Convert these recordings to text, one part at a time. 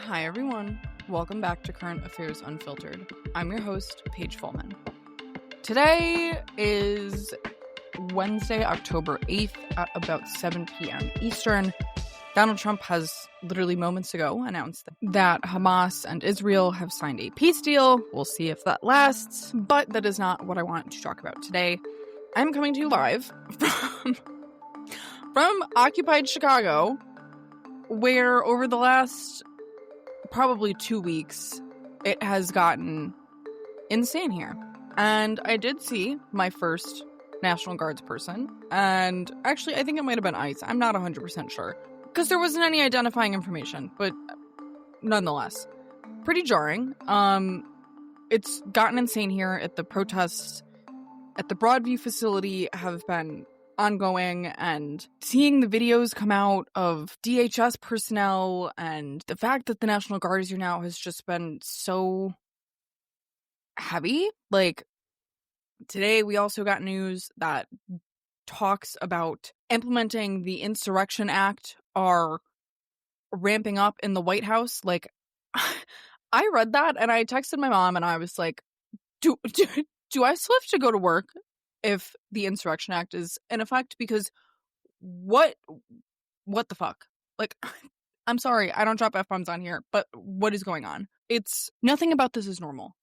Hi everyone, welcome back to Current Affairs Unfiltered. I'm your host, Paige Fullman. Today is Wednesday, October 8th at about 7 p.m. Eastern. Donald Trump has literally moments ago announced that Hamas and Israel have signed a peace deal. We'll see if that lasts, but that is not what I want to talk about today. I'm coming to you live from occupied Chicago, where over the last probably 2 weeks, it has gotten insane here. And I did see my first National Guards person, and actually I think it might have been ICE. I'm not 100% sure, because there wasn't any identifying information, but nonetheless, pretty jarring. It's gotten insane here. At the protests at the Broadview facility have been ongoing, and seeing the videos come out of DHS personnel and the fact that the National Guard is here now has just been so heavy. Like, today we also got news that talks about implementing the Insurrection Act are ramping up in the White House. Like, I read that and I texted my mom and I was like, do I still have to go to work if the Insurrection Act is in effect? Because what the fuck? Like, I'm sorry, I don't drop F-bombs on here, but what is going on? It's nothing about this is normal.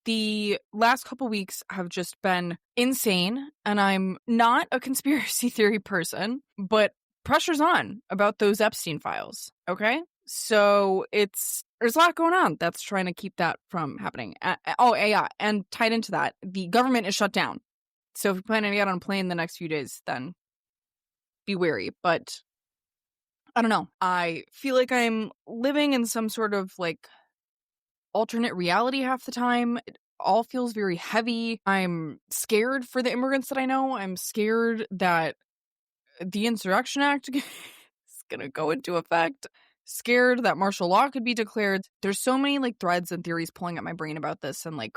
The last couple weeks have just been insane, and I'm not a conspiracy theory person, but pressure's on about those Epstein files, okay? So there's a lot going on that's trying to keep that from happening. Yeah, and tied into that, the government is shut down. So if you're planning to get on a plane the next few days, then be wary. But I don't know. I feel like I'm living in some sort of like alternate reality half the time. It all feels very heavy. I'm scared for the immigrants that I know. I'm scared that the Insurrection Act is going to go into effect. Scared that martial law could be declared. There's so many like threads and theories pulling at my brain about this and like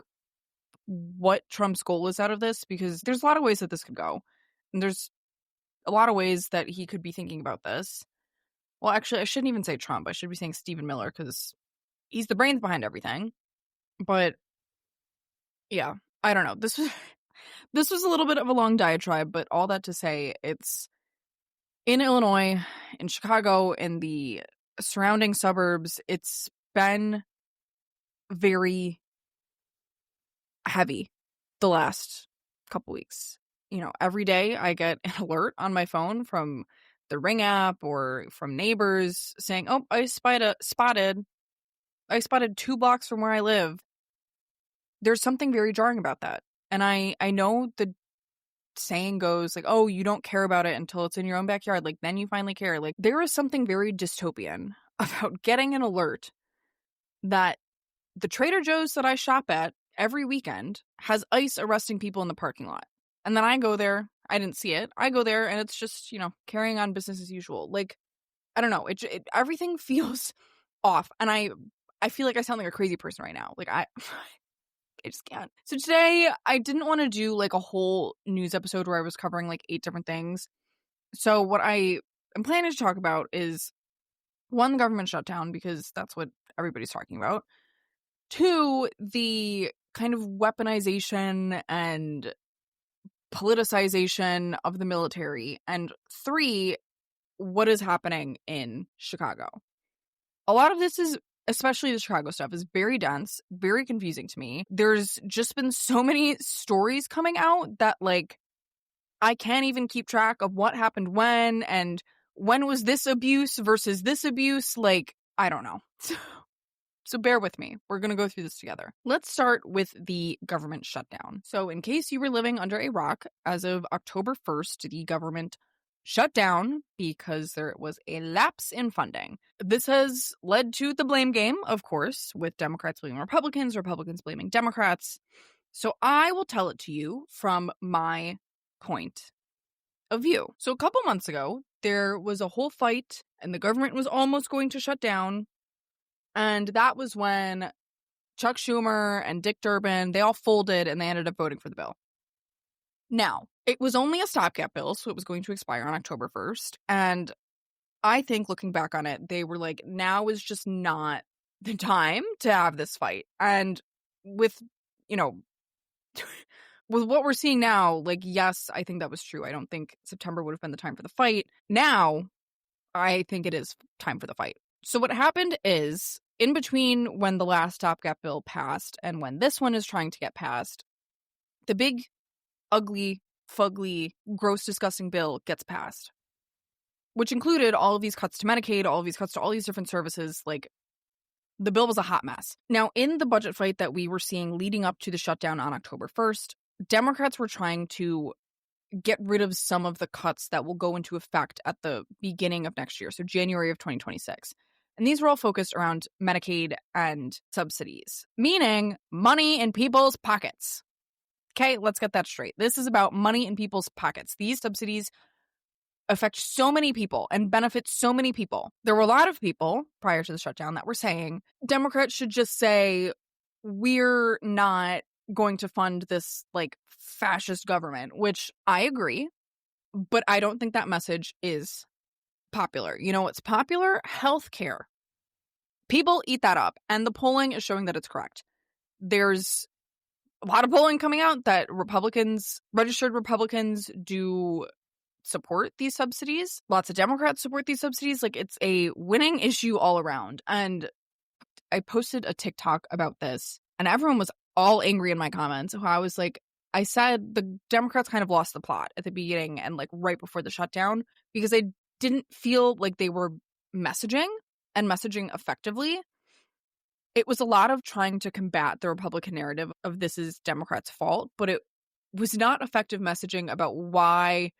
what Trump's goal is out of this, because there's a lot of ways that this could go. And there's a lot of ways that he could be thinking about this. Well, actually, I shouldn't even say Trump. I should be saying Stephen Miller, because he's the brains behind everything. But yeah, I don't know. This was a little bit of a long diatribe, but all that to say, it's in Illinois, in Chicago, in the surrounding suburbs. It's been very heavy the last couple weeks. You know, every day I get an alert on my phone from the Ring app or from neighbors saying, "Oh, I spotted 2 blocks from where I live." There's something very jarring about that. And I know the saying goes like, "Oh, you don't care about it until it's in your own backyard. Like, then you finally care." Like, there is something very dystopian about getting an alert that the Trader Joe's that I shop at every weekend has ICE arresting people in the parking lot. And then I go there, I didn't see it. I go there and it's just, carrying on business as usual. Like, I don't know. Everything feels off. And I feel like I sound like a crazy person right now. Like, I just can't. So today, I didn't want to do like a whole news episode where I was covering like 8 different things. So what I am planning to talk about is, 1, the government shutdown, because that's what everybody's talking about. 2, the kind of weaponization and politicization of the military. And 3, what is happening in Chicago. A lot of this is, especially the Chicago stuff, is very dense, very confusing to me. There's just been so many stories coming out that, like, I can't even keep track of what happened when, and when was this abuse versus this abuse. Like, I don't know. So bear with me. We're going to go through this together. Let's start with the government shutdown. So in case you were living under a rock, as of October 1st, the government shut down because there was a lapse in funding. This has led to the blame game, of course, with Democrats blaming Republicans, Republicans blaming Democrats. So I will tell it to you from my point of view. So a couple months ago, there was a whole fight and the government was almost going to shut down. And that was when Chuck Schumer and Dick Durbin, they all folded and they ended up voting for the bill. Now, it was only a stopgap bill, so it was going to expire on October 1st. And I think, looking back on it, they were like, now is just not the time to have this fight. And with, with what we're seeing now, like, yes, I think that was true. I don't think September would have been the time for the fight. Now, I think it is time for the fight. So what happened is, in between when the last stopgap bill passed and when this one is trying to get passed, the big, ugly, fugly, gross, disgusting bill gets passed, which included all of these cuts to Medicaid, all of these cuts to all these different services. Like, the bill was a hot mess. Now, in the budget fight that we were seeing leading up to the shutdown on October 1st, Democrats were trying to get rid of some of the cuts that will go into effect at the beginning of next year, so January of 2026. And these were all focused around Medicaid and subsidies, meaning money in people's pockets. Okay, let's get that straight. This is about money in people's pockets. These subsidies affect so many people and benefit so many people. There were a lot of people prior to the shutdown that were saying Democrats should just say, we're not going to fund this like fascist government, which I agree, but I don't think that message is popular. You know what's popular? Healthcare. People eat that up, and the polling is showing that it's correct. There's a lot of polling coming out that registered Republicans do support these subsidies. Lots of Democrats support these subsidies. Like, it's a winning issue all around. And I posted a TikTok about this, and everyone was all angry in my comments. I was like, I said the Democrats kind of lost the plot at the beginning and like right before the shutdown, because they didn't feel like they were messaging effectively. It was a lot of trying to combat the Republican narrative of this is Democrats' fault, but it was not effective messaging about why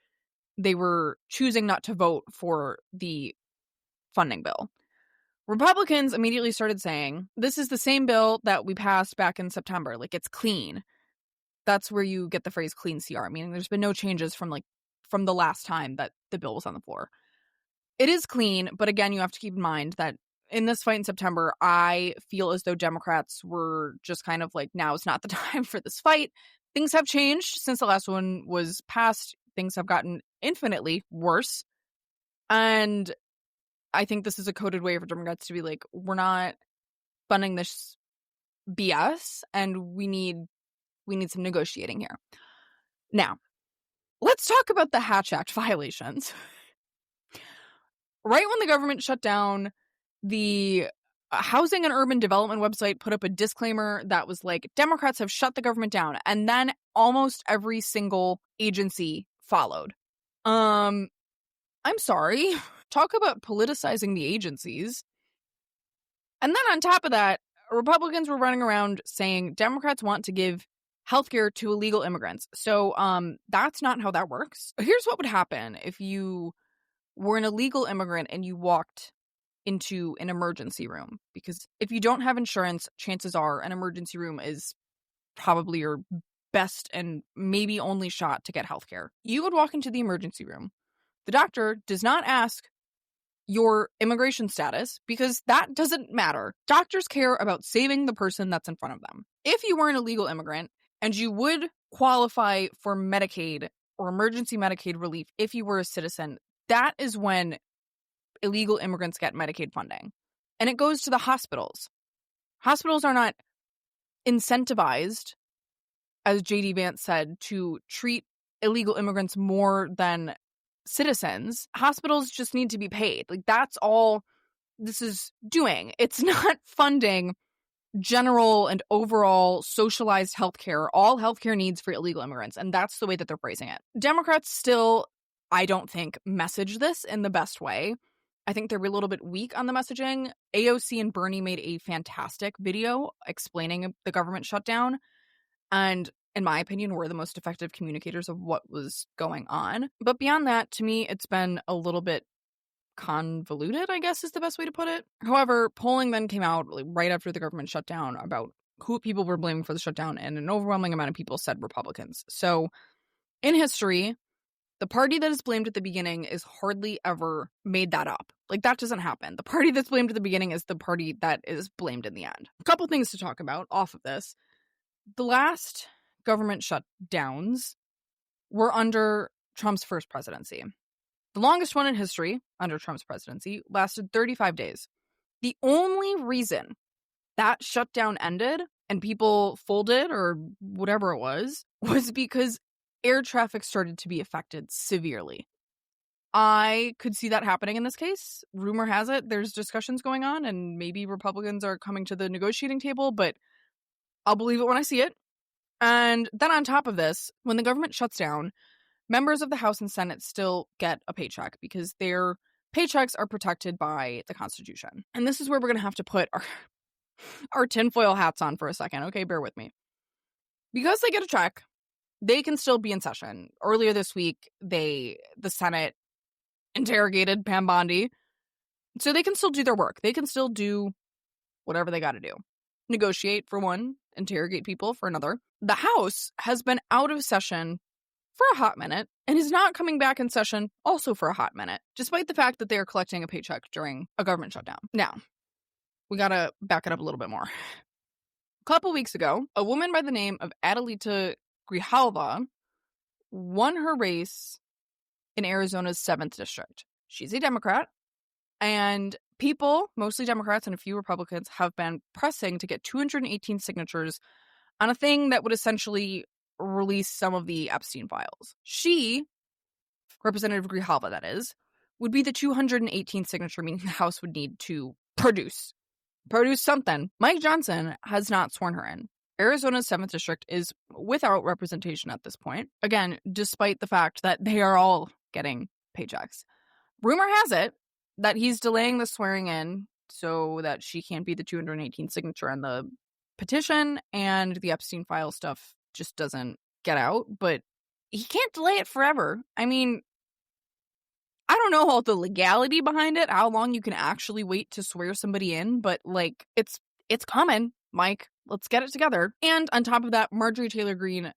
they were choosing not to vote for the funding bill. Republicans immediately started saying, this is the same bill that we passed back in September. Like, it's clean. That's where you get the phrase clean CR, meaning there's been no changes from the last time that the bill was on the floor. It is clean, but again, you have to keep in mind that in this fight in September, I feel as though Democrats were just kind of like, now is not the time for this fight. Things have changed since the last one was passed. Things have gotten infinitely worse. And I think this is a coded way for Democrats to be like, we're not funding this BS, and we need some negotiating here. Now, let's talk about the Hatch Act violations. Right when the government shut down, the Housing and Urban Development website put up a disclaimer that was like, Democrats have shut the government down. And then almost every single agency followed. I'm sorry. Talk about politicizing the agencies. And then on top of that, Republicans were running around saying Democrats want to give healthcare to illegal immigrants. So that's not how that works. Here's what would happen if you were an illegal immigrant and you walked into an emergency room. Because if you don't have insurance, chances are an emergency room is probably your best and maybe only shot to get healthcare. You would walk into the emergency room. The doctor does not ask your immigration status, because that doesn't matter. Doctors care about saving the person that's in front of them. If you were an illegal immigrant and you would qualify for Medicaid or emergency Medicaid relief if you were a citizen, that is when illegal immigrants get Medicaid funding. And it goes to the hospitals. Hospitals are not incentivized, as J.D. Vance said, to treat illegal immigrants more than citizens. Hospitals just need to be paid. Like, that's all this is doing. It's not funding general and overall socialized healthcare, all healthcare needs for illegal immigrants. And that's the way that they're phrasing it. Democrats still, I don't think, message this in the best way. I think they're a little bit weak on the messaging. AOC and Bernie made a fantastic video explaining the government shutdown, and in my opinion, were the most effective communicators of what was going on. But beyond that, to me, it's been a little bit convoluted, I guess is the best way to put it. However, polling then came out right after the government shutdown about who people were blaming for the shutdown, and an overwhelming amount of people said Republicans. So in history, the party that is blamed at the beginning is hardly ever made that up. Like, that doesn't happen. The party that's blamed at the beginning is the party that is blamed in the end. A couple things to talk about off of this. The last government shutdowns were under Trump's first presidency. The longest one in history under Trump's presidency lasted 35 days. The only reason that shutdown ended and people folded or whatever it was because air traffic started to be affected severely. I could see that happening in this case. Rumor has it there's discussions going on and maybe Republicans are coming to the negotiating table, but I'll believe it when I see it. And then on top of this, when the government shuts down, members of the House and Senate still get a paycheck because their paychecks are protected by the Constitution. And this is where we're going to have to put our tinfoil hats on for a second. Okay, bear with me. Because they get a check, they can still be in session. Earlier this week, the Senate interrogated Pam Bondi, so they can still do their work. They can still do whatever they got to do. Negotiate for one, interrogate people for another. The House has been out of session for a hot minute and is not coming back in session also for a hot minute, despite the fact that they are collecting a paycheck during a government shutdown. Now, we gotta back it up a little bit more. A couple weeks ago, a woman by the name of Adelita Grijalva won her race in Arizona's 7th district. She's a Democrat, and people, mostly Democrats and a few Republicans, have been pressing to get 218 signatures on a thing that would essentially release some of the Epstein files. She, Representative Grijalva that is, would be the 218th signature, meaning the House would need to produce something. Mike Johnson has not sworn her in. Arizona's 7th district is without representation at this point. Again, despite the fact that they are all getting paychecks. Rumor has it that he's delaying the swearing in so that she can't be the 218th signature on the petition and the Epstein file stuff just doesn't get out. But he can't delay it forever. I mean, I don't know all the legality behind it, how long you can actually wait to swear somebody in, but like it's coming, Mike. Let's get it together. And on top of that, Marjorie Taylor Greene,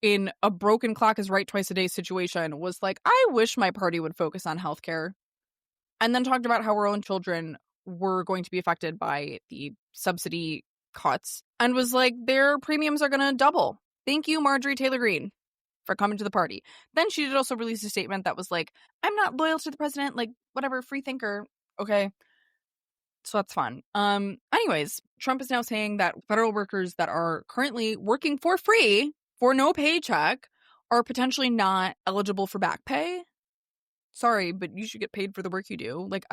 in a broken clock is right twice a day situation, was like, I wish my party would focus on healthcare. And then talked about how her own children were going to be affected by the subsidy cuts and was like, their premiums are going to double. Thank you, Marjorie Taylor Greene, for coming to the party. Then she did also release a statement that was like, I'm not loyal to the president, like, whatever, free thinker. Okay. So that's fun. Anyways, Trump is now saying that federal workers that are currently working for free for no paycheck are potentially not eligible for back pay. Sorry, but you should get paid for the work you do. Like,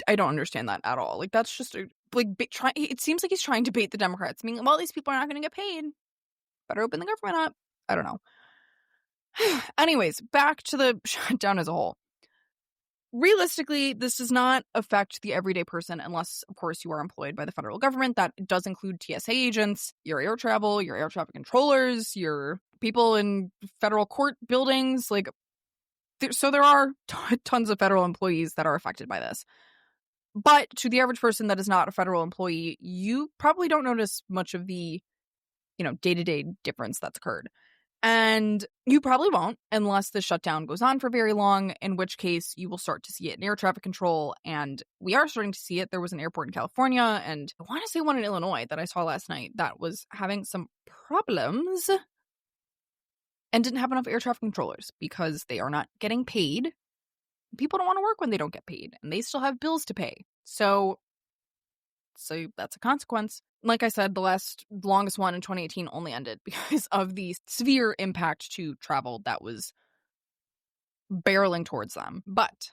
I don't understand that at all. Like, that's just it seems like he's trying to bait the Democrats. I mean, well, these people are not going to get paid. Better open the government up. I don't know. Anyways, back to the shutdown as a whole. Realistically, this does not affect the everyday person unless, of course, you are employed by the federal government. That does include TSA agents, your air travel, your air traffic controllers, your people in federal court buildings. Like, so there are tons of federal employees that are affected by this. But to the average person that is not a federal employee, you probably don't notice much of the, day-to-day difference that's occurred. And you probably won't unless the shutdown goes on for very long, in which case you will start to see it in air traffic control. And we are starting to see it. There was an airport in California, and I want to say one in Illinois that I saw last night that was having some problems and didn't have enough air traffic controllers because they are not getting paid. People don't want to work when they don't get paid, and they still have bills to pay. So that's a consequence. Like I said, the longest one in 2018 only ended because of the severe impact to travel that was barreling towards them. But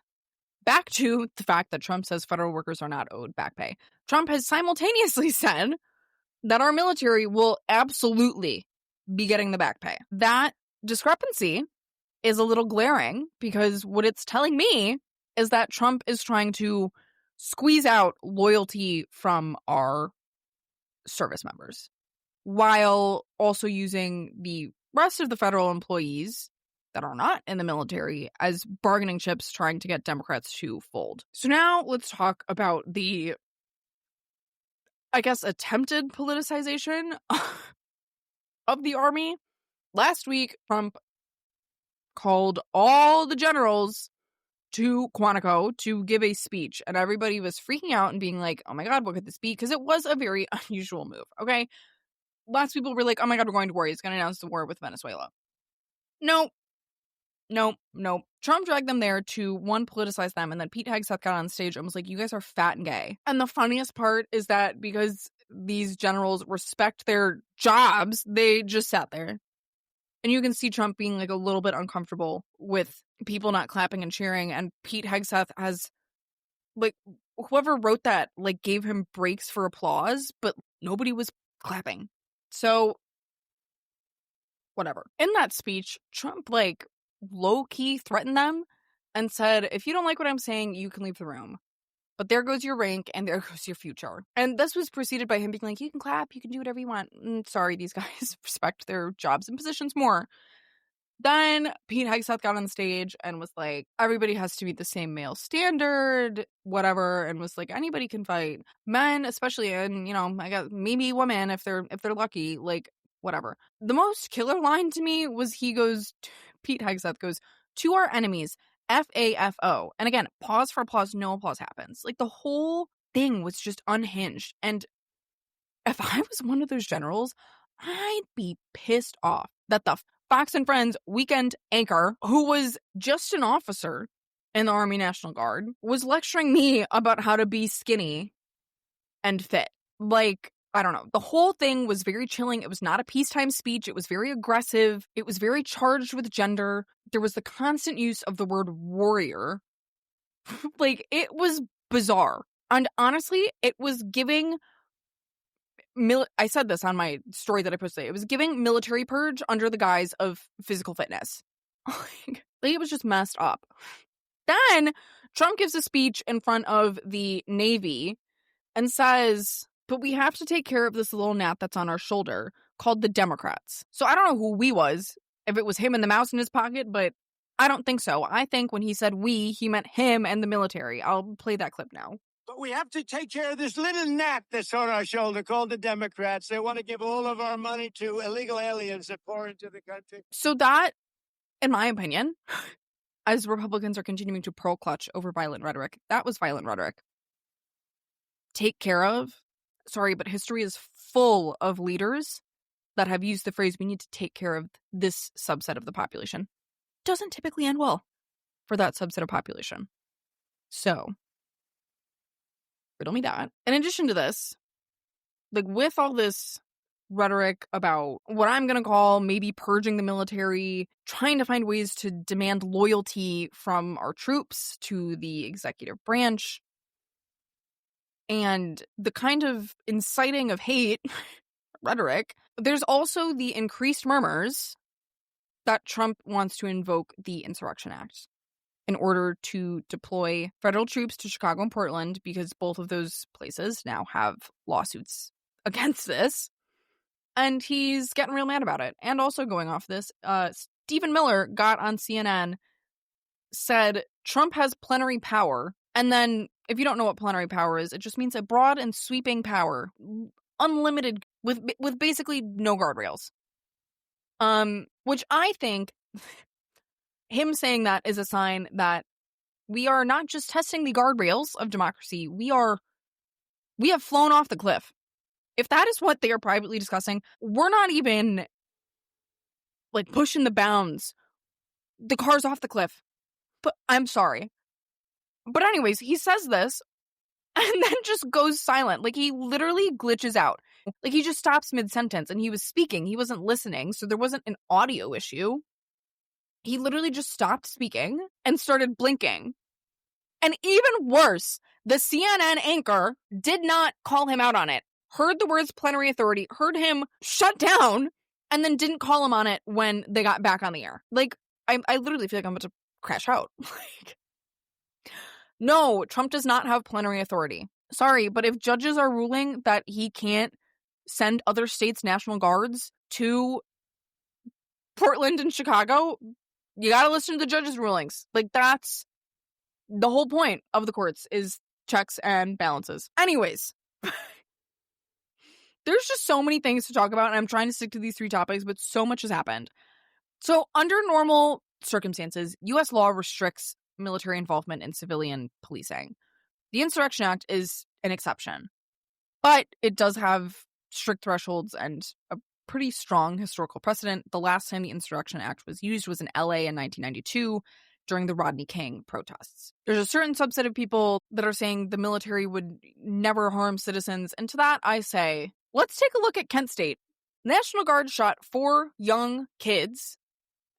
back to the fact that Trump says federal workers are not owed back pay. Trump has simultaneously said that our military will absolutely be getting the back pay. That discrepancy is a little glaring because what it's telling me is that Trump is trying to squeeze out loyalty from our service members while also using the rest of the federal employees that are not in the military as bargaining chips trying to get Democrats to fold. So now let's talk about the, I guess, attempted politicization of the army. Last week, Trump called all the generals to Quantico to give a speech, and everybody was freaking out and being like, oh my god, what could this be? Because it was a very unusual move, okay? Lots of people were like, oh my god, we're going to war. He's going to announce the war with Venezuela. No, Nope. Trump dragged them there to, one, politicize them, and then Pete Hegseth got on stage and was like, you guys are fat and gay. And the funniest part is that because these generals respect their jobs, they just sat there. And you can see Trump being like a little bit uncomfortable with people not clapping and cheering, and Pete Hegseth has, like, whoever wrote that, like, gave him breaks for applause, but nobody was clapping. So, whatever. In that speech, Trump, like, low-key threatened them and said, if you don't like what I'm saying, you can leave the room. But there goes your rank and there goes your future. And this was preceded by him being like, you can clap, you can do whatever you want. Sorry, these guys respect their jobs and positions more. Then Pete Hegseth got on stage and was like, everybody has to meet the same male standard, whatever, and was like, anybody can fight. Men, especially, and, you know, I guess maybe women if they're lucky, like, whatever. The most killer line to me was Pete Hegseth goes, to our enemies, FAFO. And again, pause for applause, no applause happens. Like, the whole thing was just unhinged. And if I was one of those generals, I'd be pissed off that the Fox and Friends weekend anchor, who was just an officer in the Army National Guard, was lecturing me about how to be skinny and fit. Like, I don't know. The whole thing was very chilling. It was not a peacetime speech. It was very aggressive. It was very charged with gender. There was the constant use of the word warrior. Like, it was bizarre. And honestly, it was giving... I said this on my story that I posted. It was giving military purge under the guise of physical fitness. Like, it was just messed up. Then Trump gives a speech in front of the Navy and says, but we have to take care of this little gnat that's on our shoulder called the Democrats. So I don't know who we was, if it was him and the mouse in his pocket, but I don't think so. I think when he said we, he meant him and the military. I'll play that clip now. But we have to take care of this little gnat that's on our shoulder called the Democrats. They want to give all of our money to illegal aliens that pour into the country. So that, in my opinion, as Republicans are continuing to pearl clutch over violent rhetoric, that was violent rhetoric. Take care of. Sorry, but history is full of leaders that have used the phrase, we need to take care of this subset of the population. Doesn't typically end well for that subset of population. So... riddle me that. In addition to this, like, with all this rhetoric about what I'm going to call maybe purging the military, trying to find ways to demand loyalty from our troops to the executive branch, and the kind of inciting of hate rhetoric, there's also the increased murmurs that Trump wants to invoke the Insurrection Act in order to deploy federal troops to Chicago and Portland, because both of those places now have lawsuits against this. And he's getting real mad about it. And also going off this, Stephen Miller got on CNN, said Trump has plenary power. And then, if you don't know what plenary power is, it just means a broad and sweeping power, unlimited, with basically no guardrails. Which I think... him saying that is a sign that we are not just testing the guardrails of democracy, we have flown off the cliff. If that is what they are privately discussing, we're not even, like, pushing the bounds. The car's off the cliff. But I'm sorry. But anyways, he says this and then just goes silent. Like, he literally glitches out. Like, he just stops mid-sentence, and he was speaking. He wasn't listening, so there wasn't an audio issue. He literally just stopped speaking and started blinking. And even worse, the CNN anchor did not call him out on it. Heard the words plenary authority, heard him shut down, and then didn't call him on it when they got back on the air. Like, I literally feel like I'm about to crash out. Like, no, Trump does not have plenary authority. Sorry, but if judges are ruling that he can't send other states' National Guards to Portland and Chicago, you gotta listen to the judges' rulings. Like, that's the whole point of the courts, is checks and balances. Anyways, there's just so many things to talk about, and I'm trying to stick to these 3 topics, but so much has happened. So, under normal circumstances, U.S. law restricts military involvement in civilian policing. The Insurrection Act is an exception, but it does have strict thresholds and pretty strong historical precedent. The last time the Insurrection Act was used was in LA in 1992 during the Rodney King protests. There's a certain subset of people that are saying the military would never harm citizens. And to that, I say, let's take a look at Kent State. National Guard shot 4 young kids.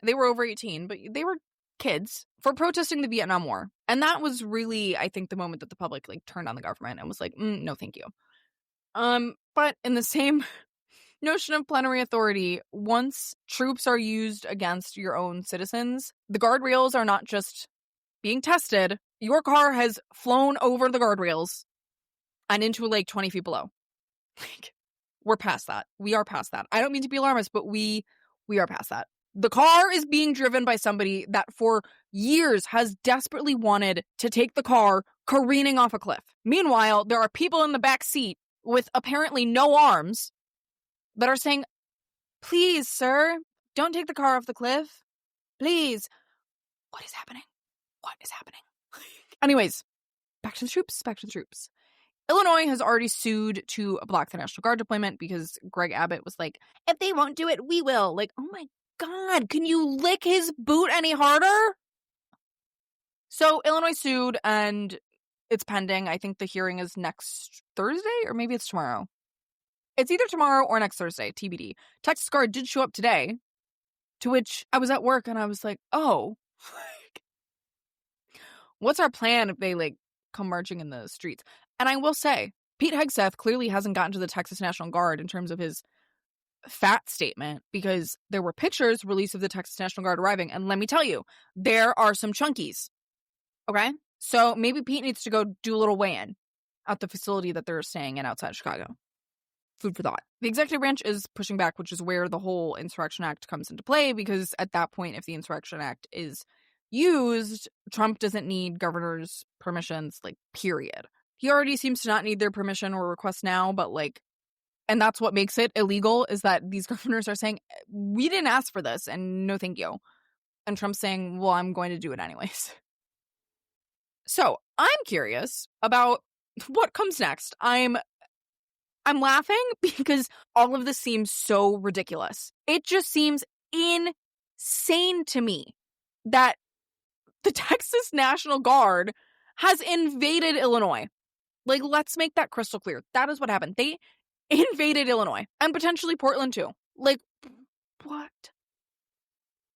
They were over 18, but they were kids for protesting the Vietnam War. And that was really, I think, the moment that the public turned on the government and was like, no, thank you. But in the same notion of plenary authority, once troops are used against your own citizens, the guardrails are not just being tested. Your car has flown over the guardrails and into a lake 20 feet below. We're past that. We are past that. I don't mean to be alarmist, but we are past that. The car is being driven by somebody that for years has desperately wanted to take the car careening off a cliff. Meanwhile, there are people in the back seat with apparently no arms that are saying, please, sir, don't take the car off the cliff. Please. What is happening? What is happening? Anyways, back to the troops. Illinois has already sued to block the National Guard deployment because Greg Abbott was like, if they won't do it, we will. Oh my God, can you lick his boot any harder? So Illinois sued and it's pending. I think the hearing is next Thursday or maybe it's tomorrow. It's either tomorrow or next Thursday, TBD. Texas Guard did show up today, to which I was at work and I was like, oh, what's our plan if they come marching in the streets? And I will say, Pete Hegseth clearly hasn't gotten to the Texas National Guard in terms of his fat statement, because there were pictures released of the Texas National Guard arriving. And let me tell you, there are some chunkies. Okay? So maybe Pete needs to go do a little weigh-in at the facility that they're staying in outside Chicago. Food for thought. The executive branch is pushing back, which is where the whole Insurrection Act comes into play, because at that point, if the Insurrection Act is used, Trump doesn't need governors' permissions, period. He already seems to not need their permission or request now, but and that's what makes it illegal, is that these governors are saying, we didn't ask for this, and no thank you. And Trump's saying, well, I'm going to do it anyways. So I'm curious about what comes next. I'm laughing because all of this seems so ridiculous. It just seems insane to me that the Texas National Guard has invaded Illinois. Let's make that crystal clear. That is what happened. They invaded Illinois and potentially Portland too. What?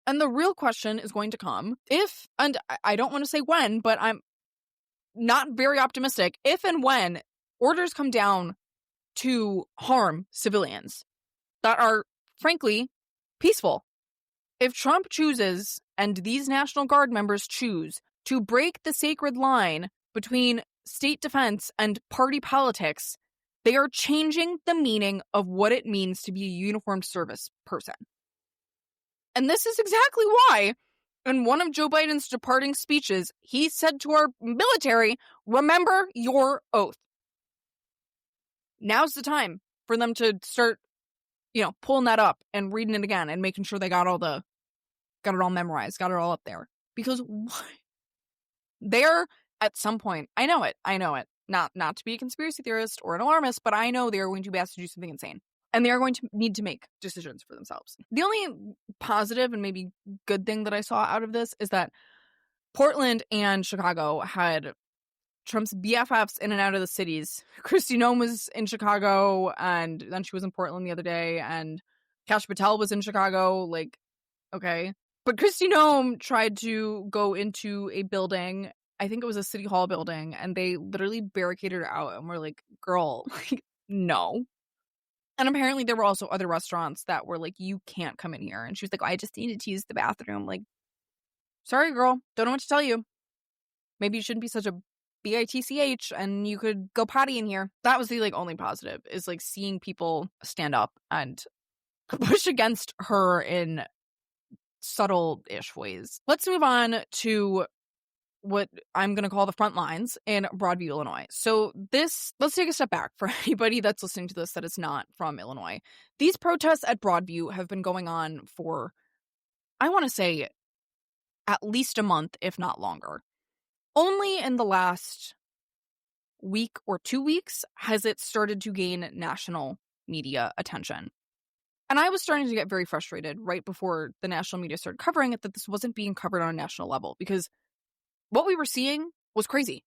And the real question is going to come if, and I don't want to say when, but I'm not very optimistic, if and when orders come down to harm civilians that are, frankly, peaceful. If Trump chooses, and these National Guard members choose, to break the sacred line between state defense and party politics, they are changing the meaning of what it means to be a uniformed service person. And this is exactly why, in one of Joe Biden's departing speeches, he said to our military, remember your oath. Now's the time for them to start, pulling that up and reading it again and making sure they got it all memorized, got it all up there. Because they're, at some point, I know it, not to be a conspiracy theorist or an alarmist, but I know they are going to be asked to do something insane. And they are going to need to make decisions for themselves. The only positive and maybe good thing that I saw out of this is that Portland and Chicago had Trump's BFFs in and out of the cities. Kristi Noem was in Chicago, and then she was in Portland the other day, and Kash Patel was in Chicago. Okay. But Kristi Noem tried to go into a building, I think it was a city hall building, and they literally barricaded her out and were like, girl, no. And apparently there were also other restaurants that were like, you can't come in here. And she was like, I just needed to use the bathroom. Sorry, girl. Don't know what to tell you. Maybe you shouldn't be such a bitch and you could go potty in here. That was the only positive, is seeing people stand up and push against her in subtle-ish ways. Let's move on to what I'm going to call the front lines in Broadview, Illinois. So let's take a step back for anybody that's listening to this that is not from Illinois. These protests at Broadview have been going on for, I want to say, at least a month, if not longer. Only in the last week or 2 weeks has it started to gain national media attention. And I was starting to get very frustrated right before the national media started covering it that this wasn't being covered on a national level, because what we were seeing was crazy.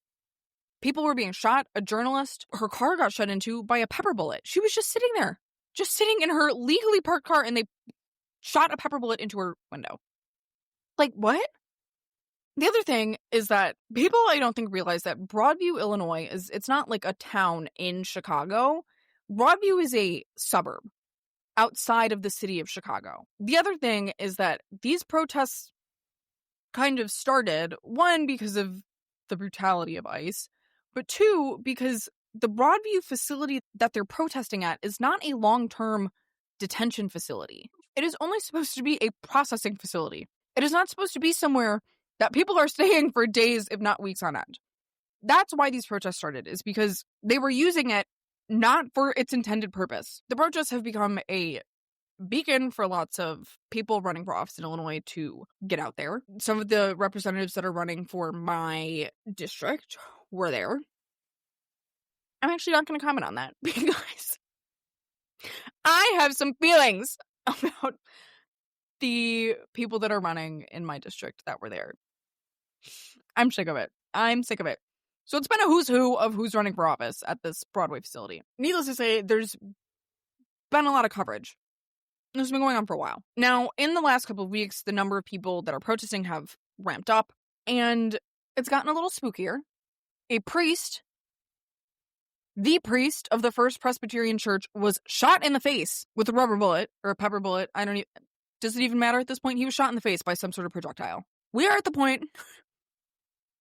People were being shot. A journalist, her car got shot into by a pepper bullet. She was just sitting there, just sitting in her legally parked car, and they shot a pepper bullet into her window. Like, what? The other thing is that people, I don't think, realize that Broadview, Illinois, it's not like a town in Chicago. Broadview is a suburb outside of the city of Chicago. The other thing is that these protests kind of started, one, because of the brutality of ICE, but two, because the Broadview facility that they're protesting at is not a long-term detention facility. It is only supposed to be a processing facility. It is not supposed to be somewhere that people are staying for days, if not weeks on end. That's why these protests started, is because they were using it not for its intended purpose. The protests have become a beacon for lots of people running for office in Illinois to get out there. Some of the representatives that are running for my district were there. I'm actually not going to comment on that because I have some feelings about the people that are running in my district that were there. I'm sick of it. So it's been a who's who of who's running for office at this Broadway facility. Needless to say, there's been a lot of coverage. This has been going on for a while. Now, in the last couple of weeks, the number of people that are protesting have ramped up, and it's gotten a little spookier. A priest, the priest of the First Presbyterian Church, was shot in the face with a rubber bullet, or a pepper bullet. Does it even matter at this point? He was shot in the face by some sort of projectile. We are at the point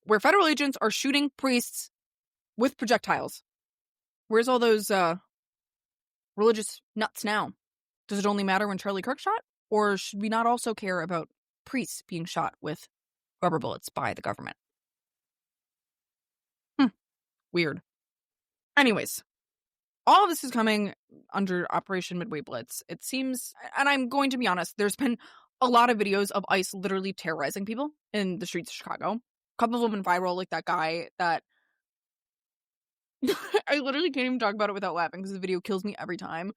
where federal agents are shooting priests with projectiles. Where's all those religious nuts now? Does it only matter when Charlie Kirk shot? Or should we not also care about priests being shot with rubber bullets by the government? Weird. Anyways, all of this is coming under Operation Midway Blitz. It seems, and I'm going to be honest, there's been a lot of videos of ICE literally terrorizing people in the streets of Chicago. A couple of them went viral, like that guy that I literally can't even talk about it without laughing because the video kills me every time.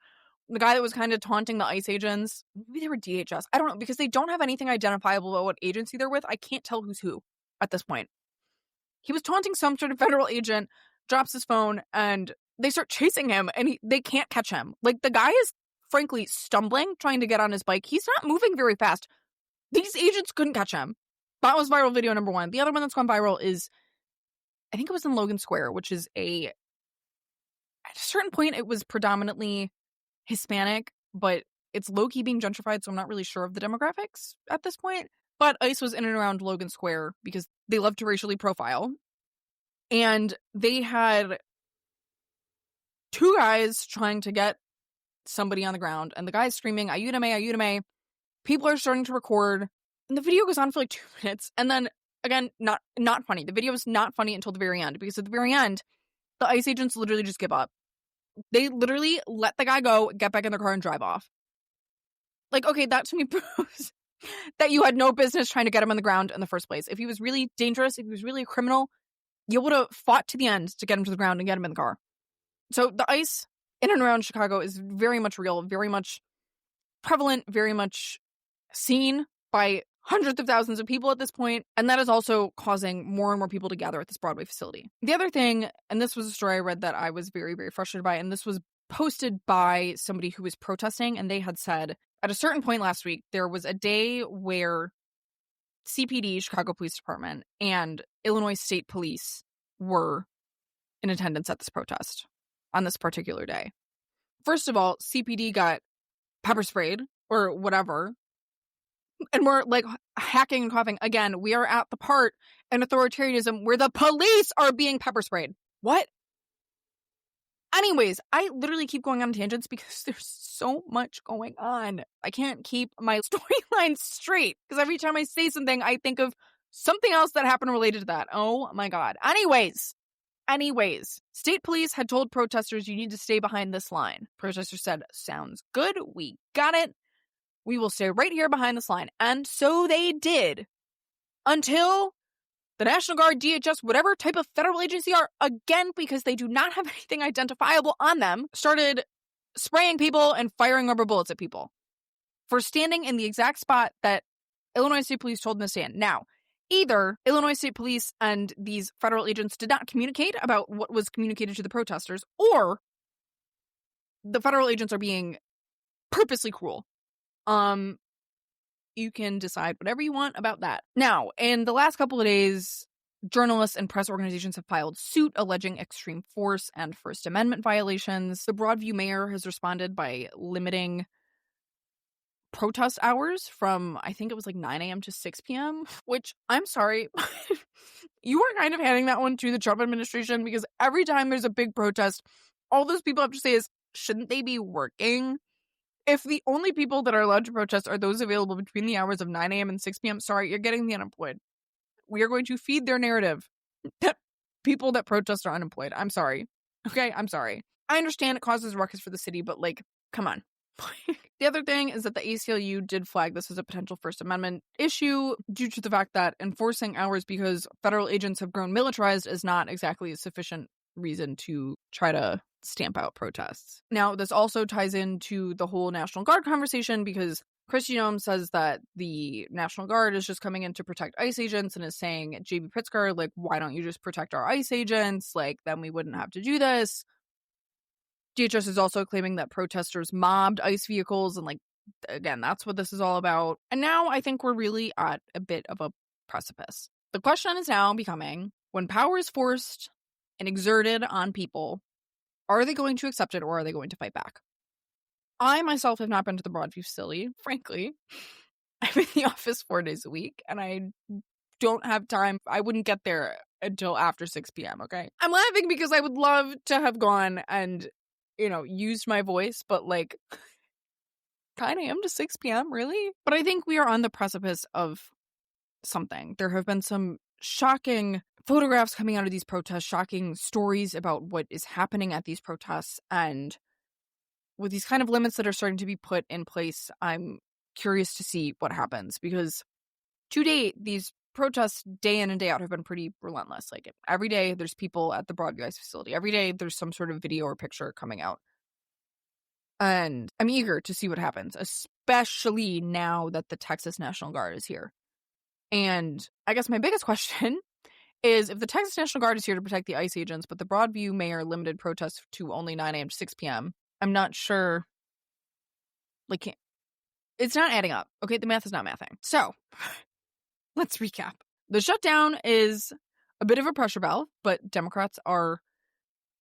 The guy that was kind of taunting the ICE agents, maybe they were DHS. I don't know, because they don't have anything identifiable about what agency they're with. I can't tell who's who at this point. He was taunting some sort of federal agent, drops his phone, and they start chasing him, and they can't catch him. Like, the guy is, frankly, stumbling, trying to get on his bike. He's not moving very fast. These agents couldn't catch him. That was viral video number one. The other one that's gone viral is, I think it was in Logan Square, which is at a certain point, it was predominantly Hispanic, but it's low-key being gentrified, so I'm not really sure of the demographics at this point. But ICE was in and around Logan Square because they love to racially profile. And they had two guys trying to get somebody on the ground, and the guy's screaming, "Ayúdame, ayúdame." People are starting to record, and the video goes on for like 2 minutes, and then, again, not funny. The video is not funny until the very end, because at the very end, the ICE agents literally just give up. They literally let the guy go, get back in their car, and drive off. Like, okay, that to me proves that you had no business trying to get him on the ground in the first place. If he was really dangerous, if he was really a criminal, you would have fought to the end to get him to the ground and get him in the car. So the ICE in and around Chicago is very much real, very much prevalent, very much seen by hundreds of thousands of people at this point, and that is also causing more and more people to gather at this Broadway facility. The other thing, and this was a story I read that I was very, very frustrated by, and this was posted by somebody who was protesting, and they had said, at a certain point last week, there was a day where CPD, Chicago Police Department, and Illinois State Police were in attendance at this protest on this particular day. First of all, CPD got pepper sprayed, or whatever, and we're like hacking and coughing. Again, we are at the part in authoritarianism where the police are being pepper sprayed. What? Anyways, I literally keep going on tangents because there's so much going on. I can't keep my storyline straight because every time I say something, I think of something else that happened related to that. Oh my God. Anyways, state police had told protesters you need to stay behind this line. Protesters said, sounds good. We got it. We will stay right here behind this line. And so they did. Until the National Guard, DHS, whatever type of federal agency are, again, because they do not have anything identifiable on them, started spraying people and firing rubber bullets at people. for standing in the exact spot that Illinois State Police told them to stand. Now, either Illinois State Police and these federal agents did not communicate about what was communicated to the protesters, or the federal agents are being purposely cruel. You can decide whatever you want about that. Now, in the last couple of days, journalists and press organizations have filed suit alleging extreme force and First Amendment violations. The Broadview mayor has responded by limiting protest hours from, I think it was like 9 a.m. to 6 p.m., which, I'm sorry, you are kind of handing that one to the Trump administration, because every time there's a big protest, all those people have to say is, shouldn't they be working? If the only people that are allowed to protest are those available between the hours of 9 a.m. and 6 p.m., sorry, you're getting the unemployed. We are going to feed their narrative that people that protest are unemployed. I'm sorry. Okay, I'm sorry. I understand it causes ruckus for the city, but, like, come on. The other thing is that the ACLU did flag this as a potential First Amendment issue due to the fact that enforcing hours because federal agents have grown militarized is not exactly a sufficient reason to try to stamp out protests. Now, this also ties into the whole National Guard conversation, because Kristi Noem says that the National Guard is just coming in to protect ICE agents and is saying, J.B. Pritzker, like, why don't you just protect our ICE agents? Like, then we wouldn't have to do this. DHS is also claiming that protesters mobbed ICE vehicles, and, like, again, that's what this is all about. And now I think we're really at a bit of a precipice. The question is now becoming, when power is forced and exerted on people, are they going to accept it, or are they going to fight back? I myself have not been to the Broadview facility, frankly. I'm in the office 4 days a week, and I don't have time. I wouldn't get there until after 6 p.m., okay? I'm laughing because I would love to have gone and, you know, used my voice, but, like, 9 a.m. to 6 p.m., really? But I think we are on the precipice of something. There have been some shocking photographs coming out of these protests, shocking stories about what is happening at these protests, and with these kind of limits that are starting to be put in place, I'm curious to see what happens, because to date, these protests day in and day out have been pretty relentless. Like, every day there's people at the Broadview ICE facility. Every day there's some sort of video or picture coming out. And I'm eager to see what happens, especially now that the Texas National Guard is here. And I guess my biggest question is, if the Texas National Guard is here to protect the ICE agents, but the Broadview mayor limited protests to only 9 a.m. to 6 p.m., I'm not sure. Like, it's not adding up. Okay, the math is not mathing. So, let's recap. The shutdown is a bit of a pressure valve, but Democrats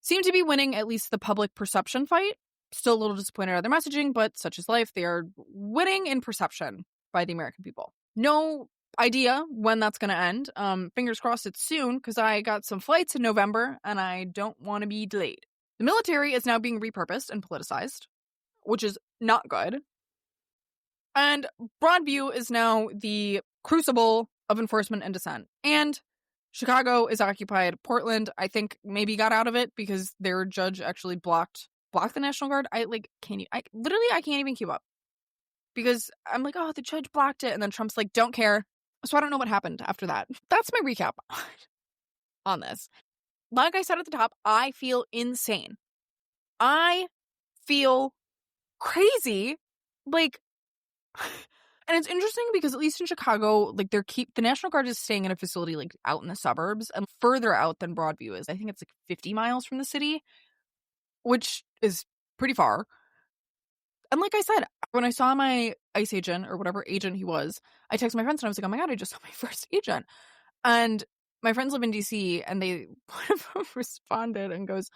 seem to be winning at least the public perception fight. Still a little disappointed at their messaging, but such is life. They are winning in perception by the American people. No idea when that's going to end. Fingers crossed it's soon, because I got some flights in November and I don't want to be delayed. The military is now being repurposed and politicized, which is not good. And Broadview is now the crucible of enforcement and dissent. And Chicago is occupied. Portland, I think, maybe got out of it because their judge actually blocked the National Guard. I can't even keep up, because I'm like, oh, the judge blocked it, and then Trump's like, don't care. So I don't know what happened after that. That's my recap on this. Like I said at the top, I feel insane. I feel crazy. Like, and it's interesting because at least in Chicago, like, the National Guard is staying in a facility, like, out in the suburbs and further out than Broadview is. I think it's like 50 miles from the city, which is pretty far. And like I said, when I saw my ICE agent, or whatever agent he was, I texted my friends and I was like, oh my God, I just saw my first agent. And my friends live in DC, and one of them responded and goes,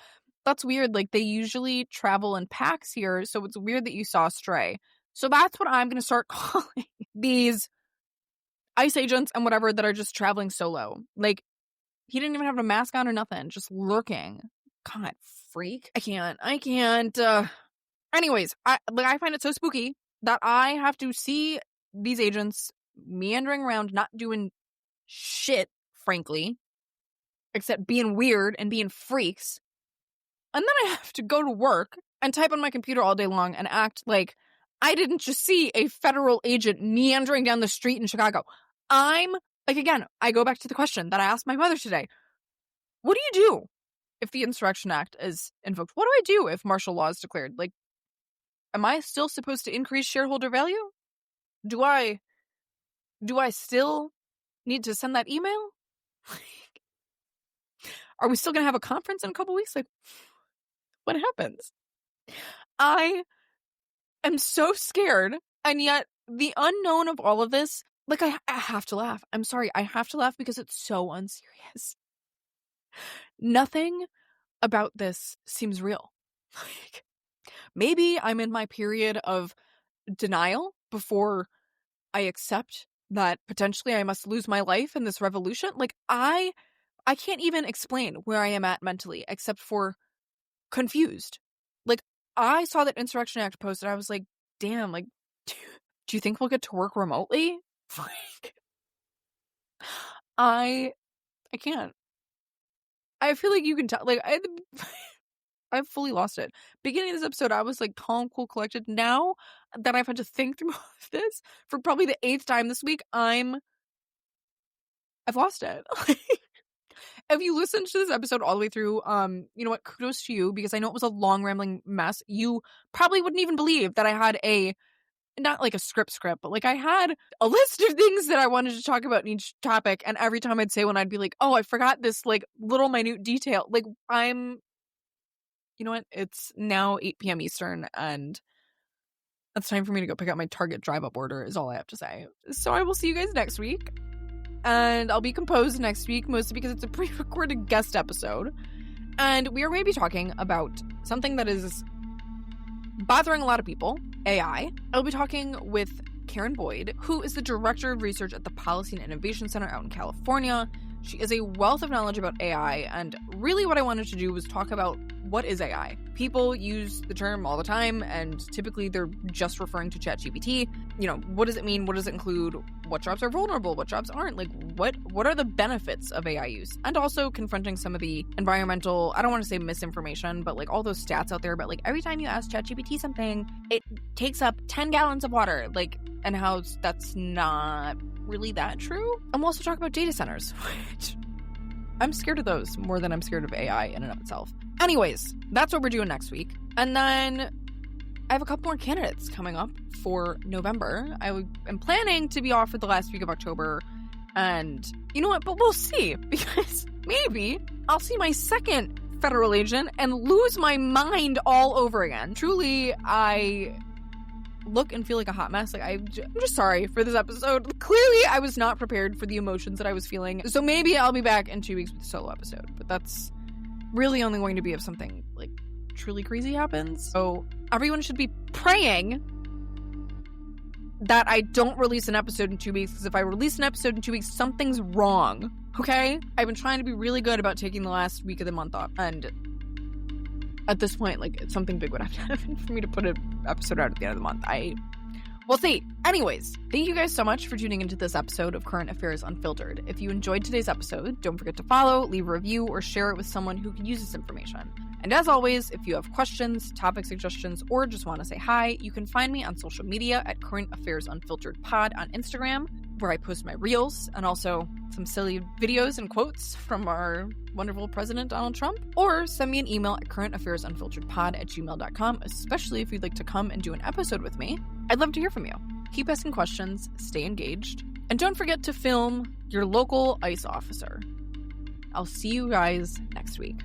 that's weird. Like, they usually travel in packs here, so it's weird that you saw a stray. So that's what I'm going to start calling these ICE agents and whatever that are just traveling solo. Like, he didn't even have a mask on or nothing, just lurking. God, freak. I can't. Anyways, I find it so spooky that I have to see these agents meandering around, not doing shit, frankly, except being weird and being freaks. And then I have to go to work and type on my computer all day long and act like I didn't just see a federal agent meandering down the street in Chicago. I'm, like, again, I go back to the question that I asked my mother today. What do you do if the Insurrection Act is invoked? What do I do if martial law is declared? Like, am I still supposed to increase shareholder value? Do I still need to send that email? Are we still going to have a conference in a couple weeks? Like, what happens? I am so scared, and yet the unknown of all of this, like, I have to laugh. I'm sorry, I have to laugh because it's so unserious. Nothing about this seems real. Like, maybe I'm in my period of denial before I accept that potentially I must lose my life in this revolution. Like, I can't even explain where I am at mentally except for confused. Like, I saw that Insurrection Act post and I was like, damn, like, do you think we'll get to work remotely? Like, I can't. I feel like you can tell, like, I've fully lost it. Beginning of this episode, I was like calm, cool, collected. Now that I've had to think through all of this for probably the 8th time this week, I've lost it. If you listened to this episode all the way through, you know what? Kudos to you, because I know it was a long, rambling mess. You probably wouldn't even believe that I had not like a script, but like I had a list of things that I wanted to talk about in each topic, and every time I'd say one, I'd be like, oh, I forgot this like little minute detail. Like, you know what? It's now 8 p.m. Eastern, and it's time for me to go pick up my Target drive-up order, is all I have to say. So I will see you guys next week. And I'll be composed next week, mostly because it's a pre-recorded guest episode. And we are going to be talking about something that is bothering a lot of people, AI. I'll be talking with Karen Boyd, who is the Director of Research at the Policy and Innovation Center out in California. She is a wealth of knowledge about AI, and really what I wanted to do was talk about what is AI. People use the term all the time, and typically they're just referring to ChatGPT. You know, what does it mean? What does it include? What jobs are vulnerable? What jobs aren't? Like, what are the benefits of AI use? And also confronting some of the environmental, I don't want to say misinformation, but like all those stats out there about like every time you ask ChatGPT something, it takes up 10 gallons of water, like, and how that's not really that true. And we'll also talk about data centers, which I'm scared of those more than I'm scared of AI in and of itself. Anyways, that's what we're doing next week. And then I have a couple more candidates coming up for November. I am planning to be off for the last week of October. And you know what? But we'll see. Because maybe I'll see my second federal agent and lose my mind all over again. Truly, I look and feel like a hot mess. Like, I'm just sorry for this episode. Clearly, I was not prepared for the emotions that I was feeling. So maybe I'll be back in 2 weeks with a solo episode. But that's really only going to be if something like truly crazy happens. So everyone should be praying that I don't release an episode in 2 weeks, because if I release an episode in 2 weeks, something's wrong. Okay? I've been trying to be really good about taking the last week of the month off, and at this point, like, something big would have to happen for me to put an episode out at the end of the month. We'll see. Anyways, thank you guys so much for tuning into this episode of Current Affairs Unfiltered. If you enjoyed today's episode, don't forget to follow, leave a review, or share it with someone who could use this information. And as always, if you have questions, topic suggestions, or just want to say hi, you can find me on social media at Current Affairs Unfiltered Pod on Instagram, where I post my reels and also some silly videos and quotes from our wonderful President Donald Trump. Or send me an email at currentaffairs.unfilteredpod@gmail.com, especially if you'd like to come and do an episode with me. I'd love to hear from you. Keep asking questions, stay engaged, and don't forget to film your local ICE officer. I'll see you guys next week.